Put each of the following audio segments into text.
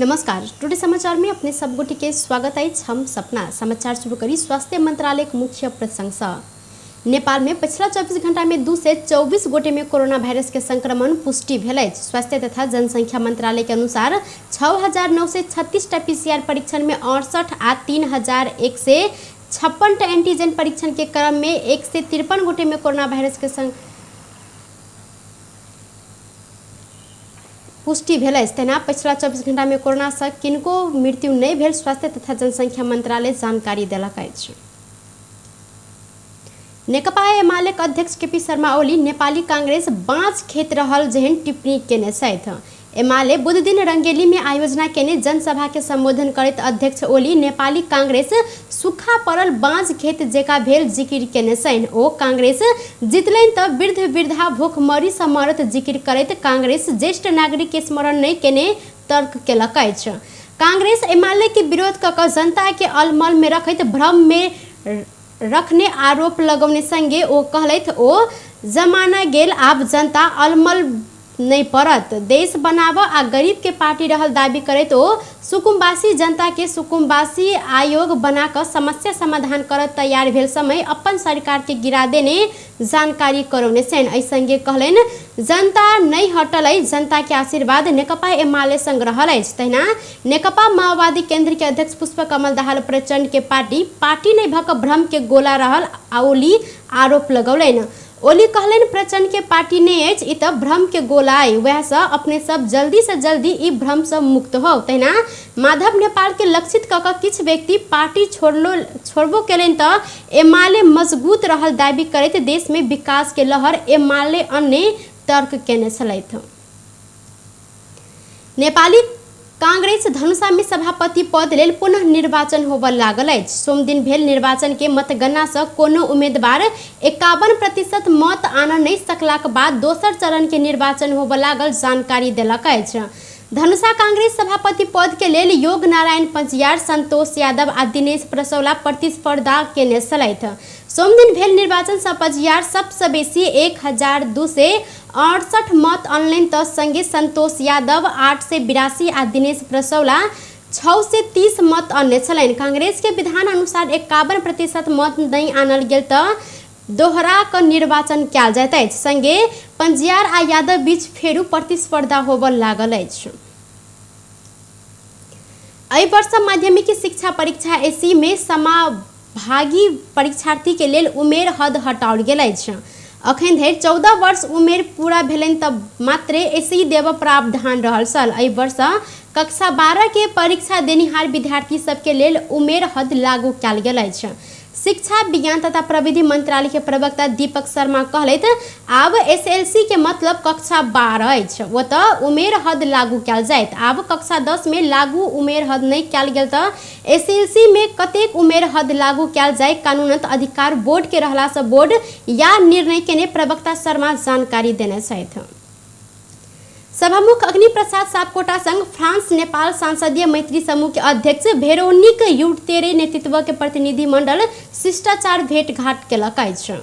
नमस्कार, टुडे समाचार में अपने सब गोटी के स्वागत है। हम सपना समाचार शुरू करी। स्वास्थ्य मंत्रालय के मुख्य प्रशंसा। नेपाल में पिछला 24 घंटा में 2 से 24 गोटे में कोरोना वायरस के संक्रमण पुष्टि भेल। स्वास्थ्य तथा जनसंख्या मंत्रालय के अनुसार 6,936 पीसीआर परीक्षण में 68 आ 3,156 एंटीजन परीक्षण के क्रम में 1 से 53 गोटे में कोरोना वायरस के पुष्टि भेल। तेना पिछला 24 घंटा में कोरोना से किनको मृत्यु नहीं भेल। स्वास्थ्य तथा जनसंख्या मंत्रालय जानकारी देलक अछि। नेकपा एमाले अध्यक्ष केपी शर्मा ओली नेपाली कांग्रेस बाँच खेत रहल जेहन टिप्पणी केने छथि। एमाले बुध दिन रंगेली में आयोजना केने जनसभा के संबोधन करैत अध्यक्ष ओली नेपाली कांग्रेस सूखा पड़ल बाँझ खेत जेका भेल जिकिर केने छनि। ओ कांग्रेस जितलनि तऽ वृद्ध वृद्धा भूखमरी सँ मरत जिकिर करैत कांग्रेस ज्येष्ठ नागरिक के स्मरण नहीं केने तर्क केलक अछि। कांग्रेस एमाले के विरोध कऽ कऽ जनता के अलमल में रखैत भ्रम में रखने आरोप लगौने संगे ओ कहलथि ओ जमाना गेल, आब जनता अलमल नहीं पड़त, देश बनाव आ गरीब के पार्टी रहल दाबी करैत ओ सुकुम्बासी जनता के सुकुम्बासी आयोग बनाकर समस्या समाधान करत तैयार भेल समय अपन सरकार के गिरा देने जानकारी करौने छन्। एहि संगे कहलनि जनता नहीं हटल अछि, जनता के आशीर्वाद नेकपा एमाले संग रहल अछि। तहिना नेकपा माओवादी केंद्र के अध्यक्ष पुष्पकमल दाहाल प्रचंड के पार्टी नहीं भऽ कऽ भ्रम के गोला रहल ओली आरोप लगौलनि। ओली कहलनि प्रचंड के पार्टी नहीं अछि, ई तऽ भ्रम के गोला अइ, वएह से अपने सब जल्दी से जल्दी ई भ्रम से मुक्त हो। तहिना माधव नेपाल के लक्षित कऽ कऽ किछु व्यक्ति पार्टी छोड़बो केलनि तऽ एमाले मजबूत रहल दाबी करैत देश में विकास के लहर एमाले अन्य तर्क केने छलथि। नेपाली कांग्रेस धनुषा में सभापति पद लेल पुनः निर्वाचन होबय लागल अछि। सोम दिन भेल निर्वाचन के मतगणना से कोनो उम्मीदवार 51% मत आनऽ नहीं सकलाक बाद दोसर चरण के निर्वाचन होबय लागल जानकारी देलक अछि। धनुषा कांग्रेस सभापति पद के लेल योग नारायण पंजियार, संतोष यादव आ दिनेश प्रसौला प्रतिस्पर्धा केने छलथि। सोम दिन भेल निर्वाचन से पंजियार सबसे बेसी 1,268 मत अनलनि तऽ संगे संतोष यादव 882 आ दिनेश प्रसौला 6 से 30 मत अनने छलनि। कांग्रेस के विधान अनुसार 51% मत नहीं आनल गेल तऽ दोहरा कऽ निर्वाचन कयल जाइत अछि। संगे पंजियार आ यादव बीच फेरू प्रतिस्पर्धा होबय लागल अछि। एहि वर्ष माध्यमिक शिक्षा परीक्षा एसी में समाभागी परीक्षार्थी के लेल उमेर हद हटाओल गेल अछि। अखन धरि 14 वर्ष उमेर पूरा भेलनि तब मात्र एसी देव प्रावधान रहल छल। एहि वर्ष कक्षा 12 के परीक्षा देनिहार विद्यार्थी सबके लेल उमेर हद लागू कयल गेल अछि। शिक्षा विज्ञान तथा प्रविधि मंत्रालय के प्रवक्ता दीपक शर्मा कहलथि आब एसएलसी के मतलब कक्षा 12 अछि, वो तऽ उमेर हद लागू कयल जायत। आब कक्षा 10 में लागू उमेर हद नहीं कयल गेल तऽ एसएलसी में कतेक उमेर हद लागू कयल जाय कानूनत अधिकार बोर्ड के रहला से बोर्ड या निर्णय केने प्रवक्ता शर्मा जानकारी देने छथि। सभामुख अग्नि प्रसाद सापकोटा संग फ्रांस नेपाल संसदीय मैत्री समूह के अध्यक्ष वेरोनिक यूटेरे नेतृत्व के प्रतिनिधि मंडल शिष्टाचार भेंटघाट केलक अछि।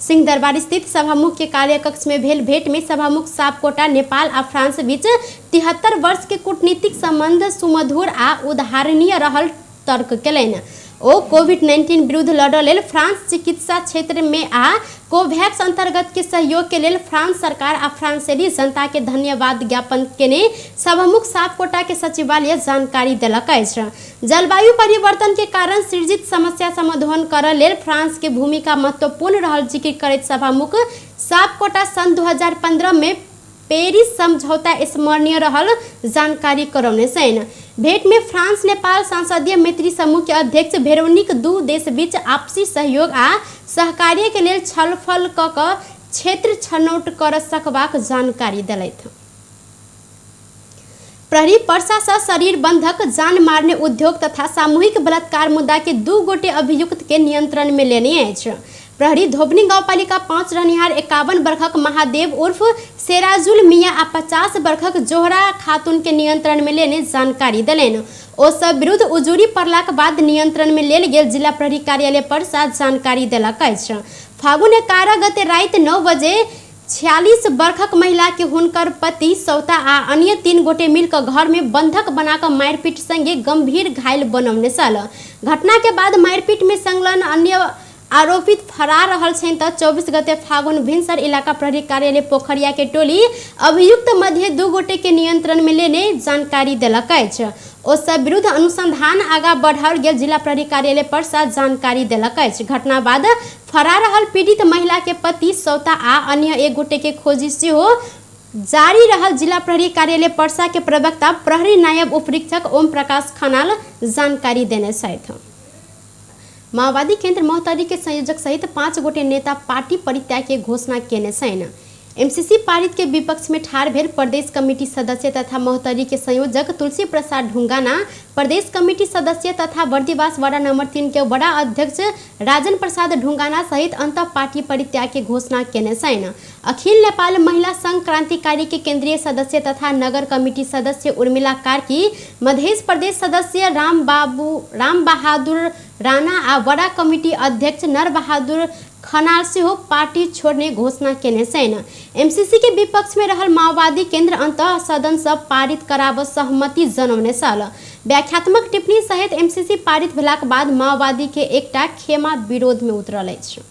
सिंहदरबार स्थित सभामुख के कार्यकक्ष में भेल भेंट में सभामुख सापकोटा नेपाल आ फ्रांस बीच 73 वर्ष के कूटनीतिक संबंध सुमधुर आ उदाहरणीय रहल तर्क केलनि। ओ कोविड-19 विरुद्ध लड़य लेल फ्रांस चिकित्सा क्षेत्र में आ कोवैक्स अंतर्गत के सहयोग के लेल फ्रांस सरकार आ फ्रांसेली जनता के धन्यवाद ज्ञापन केने सभामुख सापकोटा के सचिवालय जानकारी देलक अछि। जलवायु परिवर्तन के कारण सृजित समस्या समाधान करय लेल फ्रांस के भूमिका महत्वपूर्ण रहल जिक्र करैत सभामुख सापकोटा सन 2015 में पेरिस समझौता स्मरणीय रहल जानकारी करौने छनि। भेंट में फ्रांस नेपाल संसदीय मैत्री समूह के अध्यक्ष वेरोनिक दू देश बीच आपसी सहयोग आ सहकार्य के लेल छलफल कऽ कऽ क्षेत्र छनौट कर सकबाक जानकारी देलथि। प्रहरी पर्सा से शरीर बंधक, जान मारने उद्योग तथा सामूहिक बलात्कार मुद्दा के 2 गोटे अभियुक्त के नियंत्रण में लेने अछि। प्रहरी धोबनी गांवपालिका 5 रहनिहार 51 वर्षक महादेव उर्फ सेराजुल मिया आ 50 वर्षक जोहरा खातून के नियंत्रण में लेने जानकारी देलनि। ओ सब विरुद्ध उजूरी पड़लाक बाद नियंत्रण में लेल गेल जिला प्रहरी कार्यालय पर साथ जानकारी देलक अछि। फागुन 11 गते राति 9 बजे 46 वर्षक महिला के हुनकर पति सौता आ अन्य 3 गोटे मिलकर घर में बंधक बनाकर मारपीट संगे गंभीर घायल बनौने छल। घटना के बाद मारपीट में संलग्न अन्य आरोपित फरार रहल छन् त 24 गते फागुन भिनसर इलाका प्रहरी कार्यालय पोखरिया के टोली अभियुक्त मध्य 2 गोटे के नियंत्रण में लेने जानकारी देलक अछि। ओ सब विरुद्ध अनुसंधान आगा बढ़ाओल गेल जिला प्रहरी कार्यालय परसा जानकारी देलक अछि। घटना बाद फरार रहल पीड़ित महिला के पति सौता आ अन्य 1 गोटे के खोजी सेहो जारी रहल जिला प्रहरी कार्यालय परसा के प्रवक्ता प्रहरी नायब उपरीक्षक ओम प्रकाश खनाल जानकारी देने छथि। माओवादी केंद्र मोहतरी के संयोजक सहित 5 गोटे नेता पार्टी परित्याग के घोषणा केने छन्। एमसीसी पारित के विपक्ष में ठाड़ भेल प्रदेश कमेटी सदस्य तथा मोहतरी के संयोजक तुलसी प्रसाद ढुंगाना, प्रदेश कमेटी सदस्य तथा बर्दीवास वार्ड नंबर 3 के बड़ा अध्यक्ष राजन प्रसाद ढुंगाना सहित अंत पार्टी परित्याग के घोषणा केने छन्। अखिल नेपाल महिला संघ क्रांतिकारी के केंद्रीय सदस्य तथा नगर कमेटी सदस्य उर्मिला कार्की, मध्य प्रदेश सदस्य राम बहादुर राणा आ बड़ा कमेटी अध्यक्ष नर बहादुर खनाल से हो पार्टी छोड़ने घोषणा केने छन्। एमसीसी के विपक्ष में रहल माओवादी केंद्र अंत सदन सब पारित कराब सहमति जनौने छल। व्याख्यात्मक टिप्पणी सहित एमसीसी पारित भेलाक बाद माओवादी के एकटा खेमा विरोध में उतरल अछि।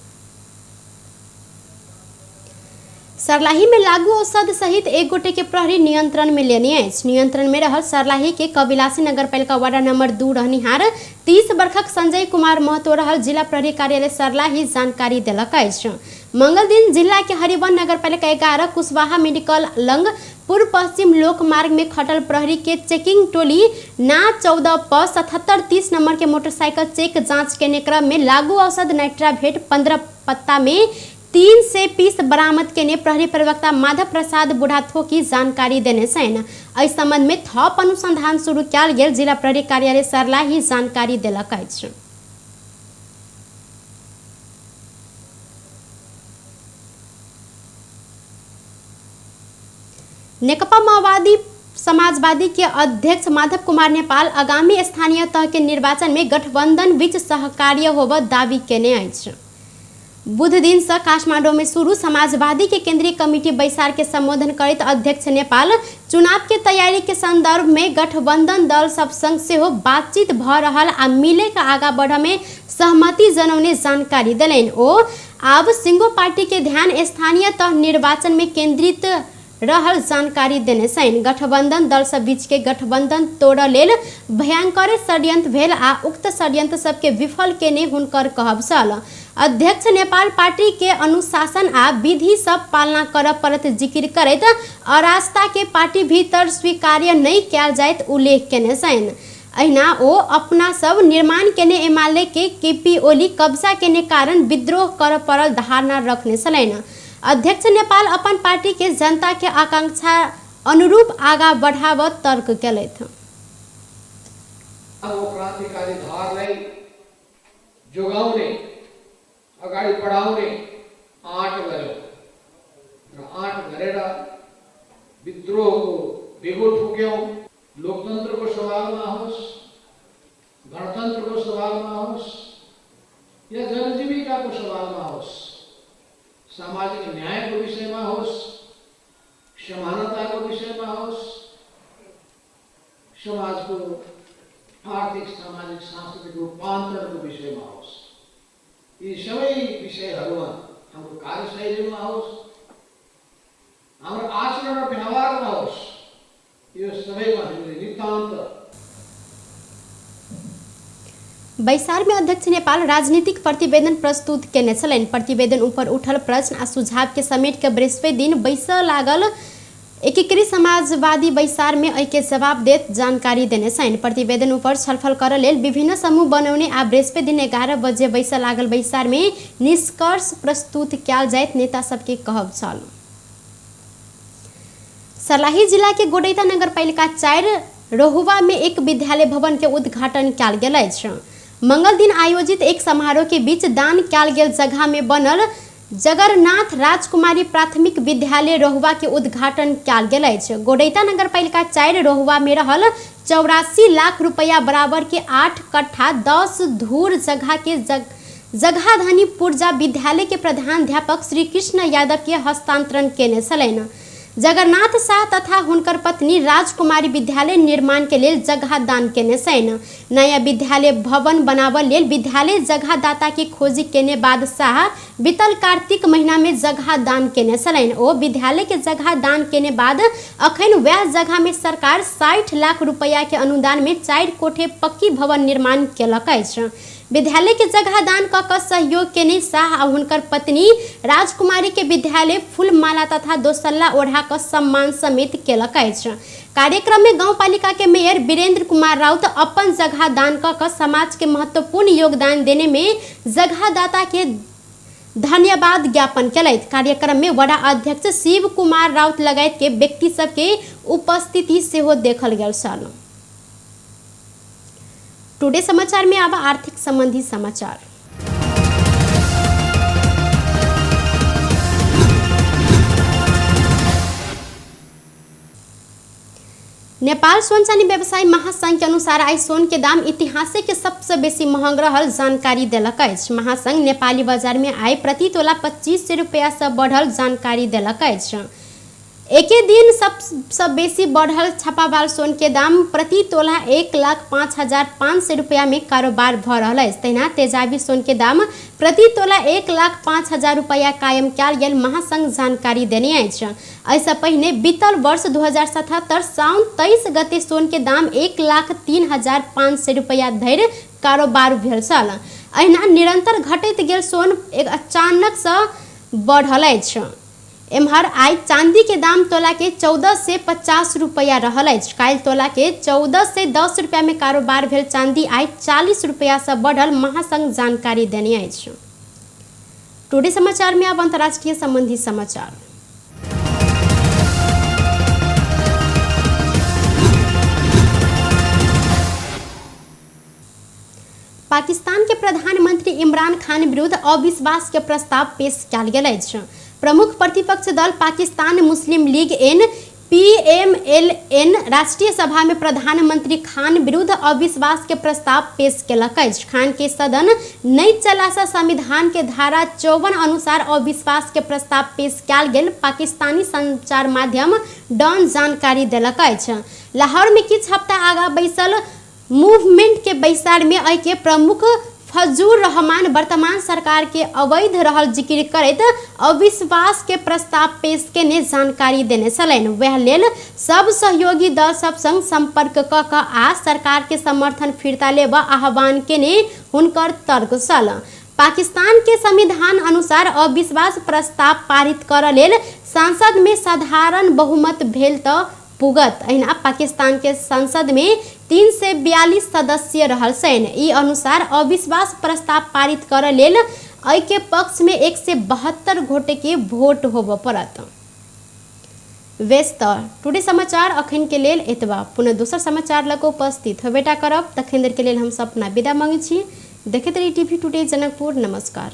सर्लाही में लागू औषध सहित 1 गोटे के प्रहरी नियंत्रण में लेने अछि। नियंत्रण में रहल सर्लाही के कबिलासी नगरपालिका वार्ड नंबर 2 रहनिहार 30 वर्षक संजय कुमार महतो रहल जिला प्रहरी कार्यालय सर्लाही जानकारी देलक अछि। मंगल दिन जिला के हरिवन नगरपालिका 11 कुशवाहा मेडिकल लंग पूर्व पश्चिम लोक मार्ग में खटल प्रहरी के चेकिंग टोली ना 14 प 7730 नंबर के मोटरसाइकिल चेक जांच के क्रम में लागू औषध नाइट्रावेट 15 पत्ता में 3 से पीस बरामद केने प्रहरी प्रवक्ता माधव प्रसाद बुढ़ाथोकी जानकारी देने छन्। एहि संबंध में थप अनुसंधान शुरू कयल गेल जिला प्रहरी कार्यालय सर्लाही जानकारी देलक अछि। नेकपा माओवादी समाजवादी के अध्यक्ष माधव कुमार नेपाल आगामी स्थानीय तह के निर्वाचन में गठबंधन बीच सहकार्य होब दावी केने अछि। बुध दिन से काठमांडू में शुरू समाजवादी के केंद्रीय कमेटी बैसार के संबोधन करते अध्यक्ष नेपाल चुनाव के तैयारी के संदर्भ में गठबंधन दल सब संग से हो बातचीत भ रहल आ मिले के आगा बढ़ में सहमति जनौने जानकारी दिलनि। ओ आब सिंगो पार्टी के ध्यान स्थानीय तह निर्वाचन में केंद्रित रहल जानकारी देने छन्। गठबंधन दल सब बीच के गठबंधन तोड़ लेल भयंकर षड्यंत्र भेल आ उक्त षड्यंत्र सबके विफल केने हुनकर कहब छल। अध्यक्ष नेपाल पार्टी के अनुशासन आ विधि सब पालना करब पड़त जिक्र करैत अराजकता के पार्टी भीतर स्वीकार्य नहीं कयल जाइत उल्लेख केने छन्। अहिना ओ अपना सब निर्माण केने एमाले के केपी ओली कब्जा केने कारण विद्रोह कर पड़ल धारणा रखने छलनि। अध्यक्ष नेपाल अपन पार्टी के जनता के आकांक्षा अनुरूप आगा बढ़ाव तर्क केलथि। क्रान्तिकारी धारलाई जोगाउने अगाडि बढाउने आँट गर्यो र आँट गरेर विद्रोहको बेगो ठोक्यौं। लोकतन्त्रको सवालमा होस्, गणतन्त्रको सवालमा होस् या जनजीविकाको सवालमा होस्, सामाजिक न्यायको विषयमा होस्, समानताको विषयमा होस्, समाजको आर्थिक सामाजिक सांस्कृतिक रूपान्तरणको विषयमा होस्, यी सबै विषयहरूमा हाम्रो कार्यशैलीमा होस्, हाम्रो आचरण र व्यवहारमा होस्, यो सबैमा हामीले नितान्त। बैसार में अध्यक्ष नेपाल राजनीतिक प्रतिवेदन प्रस्तुत केने छलनि। प्रतिवेदन ऊपर उठल प्रश्न आ सुझाव के समेट के बृहस्पति दिन बैसा लागल एकीकृत समाजवादी बैसार में एके जवाब देत जानकारी देने छन्। प्रतिवेदन ऊपर छलफल कर लेल विभिन्न समूह बनौने आ बृहस्पति दिन 11 बजे बैसा लागल बैसार में निष्कर्ष प्रस्तुत कयल जाइत नेता सबके कहब छल। सर्लाही जिला के गोडेता नगरपालिका 4 रोहुवा में एक विद्यालय भवन के उद्घाटन कयल गेल अछि। मंगल दिन आयोजित एक समारोह के बीच दान कयल गेल जगह में बनल जगन्नाथ राजकुमारी प्राथमिक विद्यालय रोहुवा के उद्घाटन कयल गेल अछि। गोडेता नगरपालिका 4 रोहुवा में रहल 84 लाख रुपया बराबर के 8 कट्ठा 10 धूर जगह के जगहाधनी पूर्जा विद्यालय के प्रधानाध्यापक श्री कृष्ण यादव के हस्तांतरण केने छलैन। जगन्नाथ शाह तथा हुनकर पत्नी राजकुमारी विद्यालय निर्माण के लेल जगह दान केने छन्। नया विद्यालय भवन बनाबऽ लेल विद्यालय जगह दाता की खोजी केने बाद शाह बीतल कार्तिक महीना में जगह दान केने छलैन। ओ विद्यालय के जगह दान केने बाद अखन वह जगह में सरकार 60 लाख रुपया के अनुदान में 4 कोठे पक्की भवन निर्माण केलक अछि। विद्यालय के जगह दान कऽ सहयोग केने शाह आ हुनकर पत्नी राजकुमारी के विद्यालय फूल माला तथा दोसल्ला ओढ़ा कऽ सम्मान समेत केलक अछि। कार्यक्रम में गाँव पालिका के मेयर वीरेंद्र कुमार राउत अपन जगह दान कऽ समाज के महत्वपूर्ण योगदान देने में जगह दाता के धन्यवाद ज्ञापन केलथि। कार्यक्रम में वडा अध्यक्ष शिव कुमार राउत लगायत के व्यक्ति सब के उपस्थिति सेहो देखल गेल छल। टुडे समाचार में आवा आर्थिक संबंधी समाचार। नेपाल सोन चांदी व्यवसायी महासंघ के अनुसार आई सोन के दाम इतिहास के सबसे बेसी महंग रहल जानकारी देलक अछि। महासंघ नेपाली बाजार में आई प्रति तोला 2500 रुपया से बढ़ल जानकारी देलक अछि। एके दिन सबसे बेसी बढ़ल छापावाल सोन के दाम प्रति तोला 1,05,500 रुपया में कारोबार भ रहल अछि। तहिना तेजाबी सोन के दाम प्रति तोला 1,05,000 रुपया कायम कयल गेल महासंघ जानकारी देने अछि। ऐसा पहिने बीतल वर्ष 2077 साउन 23 गते सोन के दाम 1,03,500 रुपया धरि कारोबार भेल छल। अहिना निरंतर घटैत गेल सोन अचानक से बढ़ल अछि। एम्हर आई चांदी के दाम तोला के 14 से 50 रुपया रहल अछि। काल्हि तोला के 14 से 10 रुपया में कारोबार भेल चांदी आई 40 रुपया से बढ़ल महासंघ जानकारी देने अछि। टुडे समाचार में अब अंतर्राष्ट्रीय संबंधी समाचार। पाकिस्तान के प्रधानमंत्री इमरान खान विरुद्ध अविश्वास के प्रस्ताव पेश कयल गेल अछि। प्रमुख प्रतिपक्ष दल पाकिस्तान मुस्लिम लीग PMLN राष्ट्रीय सभा में प्रधानमंत्री खान विरुद्ध अविश्वास के प्रस्ताव पेश केलक अछि। खान के सदन नहीं चला सा संविधान के धारा 54 अनुसार अविश्वास के प्रस्ताव पेश कयल गेल पाकिस्तानी संचार माध्यम डॉन जानकारी देलक अछि। लाहौर में किछु हफ्ता आगा बैसल मूवमेंट के बैसार में आई के प्रमुख फजूर रहमान वर्तमान सरकार के अवैध रहल जिक्र करैत अविश्वास के प्रस्ताव पेश केने जानकारी देने छलैन। वह लेल सब सहयोगी दल सब संग संपर्क कऽ आ सरकार के समर्थन फिरता लेबा आह्वान केने हुनकर तर्क छल। पाकिस्तान के संविधान अनुसार अविश्वास प्रस्ताव पारित करऽ लेल संसद में साधारण बहुमत भेल तऽ पुगत। अहिना पाकिस्तान के संसद में 342 सदस्य रहल छनि। ई अनुसार अविश्वास प्रस्ताव पारित करऽ लेल एहि के पक्ष में 172 गोटे के वोट होबऽ पड़त। व्यस्त टुडे समाचार अखन के लेल एतबा। पुनः दोसर समाचार लऽ कऽ उपस्थित होबेटा करब। तखन देर के लेल हम सब अपना विदा मांगै छी। देखैत रही टीवी टुडे जनकपुर। नमस्कार।